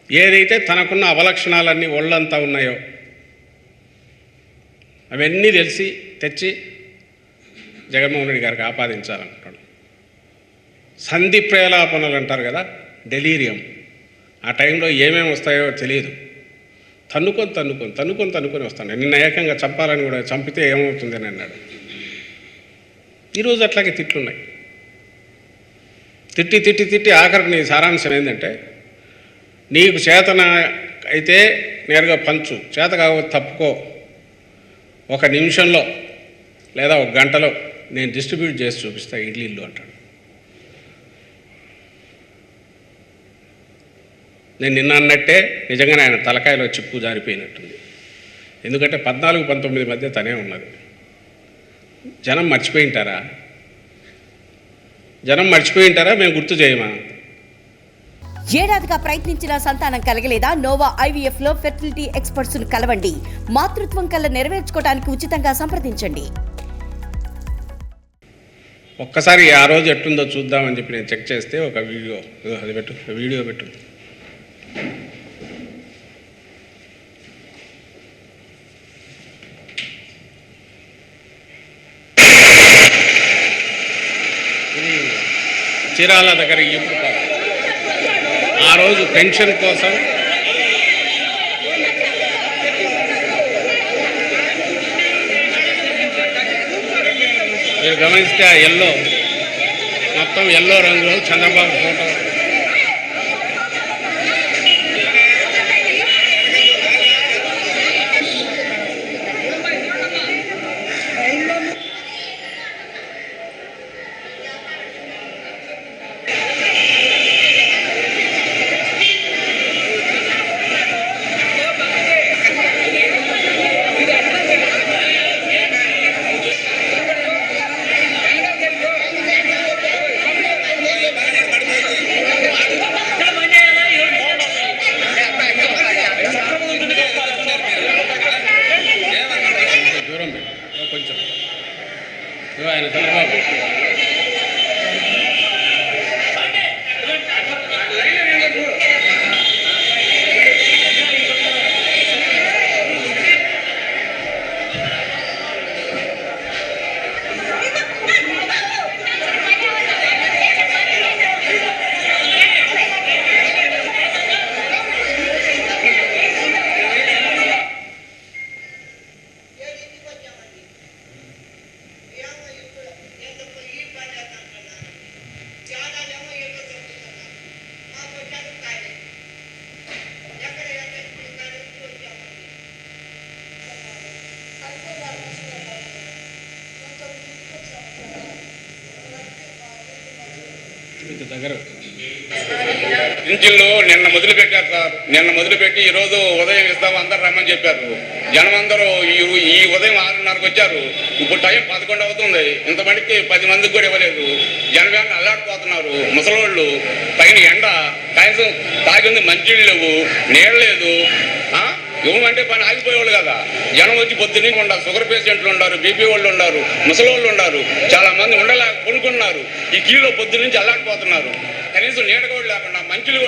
ఏదైతే తనకున్న అవలక్షణాలన్నీ ఒళ్ళంతా ఉన్నాయో అవన్నీ తెచ్చి జగన్మోహన్ రెడ్డి గారికి ఆపాదించాలనుకుంటాడు. సంధి ప్రేలాపనలు అంటారు కదా, డెలీరియం. ఆ టైంలో ఏమేమి వస్తాయో తెలియదు. తన్నుకొని వస్తాను. నిన్న ఏకంగా చంపాలని కూడా, చంపితే ఏమవుతుంది అని అన్నాడు. ఈరోజు అట్లాగే తిట్లున్నాయి. తిట్టి ఆఖరికి నీ సారాంశం ఏంటంటే, నీకు చేతన అయితే నేరుగా పంచు, చేత కాకపోతే తప్పుకో, 1 నిమిషంలో లేదా 1 గంటలో నేను డిస్ట్రిబ్యూట్ చేసి చూపిస్తా ఇల్లు అంటాడు. నేను నిన్న అన్నట్టే నిజంగానే ఆయన తలకాయలో చిప్పు జారిపోయినట్టుంది. ఎందుకంటే 14-19 మధ్య తనే ఉన్నది. జనం మర్చిపోయింటారా? మేము గుర్తు చేయమా? ఏడాదిగా ప్రయత్నించిన సంతానం కలగలేదా? నోవా IVF లో ఫెర్టిలిటీ ఎక్స్పర్ట్స్ ను కలవండి. మాతృత్వం కల్లా నెరవేర్చుకోవడానికి ఉచితంగా సంప్రదించండి. ఒక్కసారి ఆ రోజు ఎట్టుందో చూద్దామని చెప్పి నేను చెక్ చేస్తే ఒక వీడియో పెట్టు. చీరాల దగ్గర ఇప్పుడు ఆ రోజు పెన్షన్ కోసం మీరు గమనిస్తే ఆ మొత్తం ఎల్లో రంగులో చంద్రబాబు ఫోటో. కొంచెం ఆయన చంద్రబాబు దగ్గర పింఛన్లు నిన్న మొదలుపెట్టారు సార్. నిన్న మొదలుపెట్టి ఈరోజు ఉదయం ఇస్తాము అందరు రమ్మని చెప్పారు. జనం అందరూ ఈ ఉదయం 6:30కు వచ్చారు. ఇప్పుడు టైం 11 అవుతుంది. ఇంతమందికి 10 మందికి కూడా ఇవ్వలేదు. జనం అల్లాడిపోతున్నారు. ముసలోళ్ళు పైన ఎండ, కనీసం తాగింది మంచినీళ్ళు లేవు, నీళ్ళు లేదు. ఇవ్వమంటే పని ఆగిపోయేవాళ్ళు కదా. జనం వచ్చి పొద్దున్నీ ఉన్నారు. షుగర్ పేషెంట్లు ఉన్నారు, BP వాళ్ళు ఉన్నారు, ముసలోళ్ళు ఉన్నారు. చాలా మంది ఉండలేక కొనుక్కున్నారు. ఈ క్యూలో పొద్దు నుంచి అల్లాడిపోతున్నారు. కనీసం నీడ కూడా లేకుండా మంచులు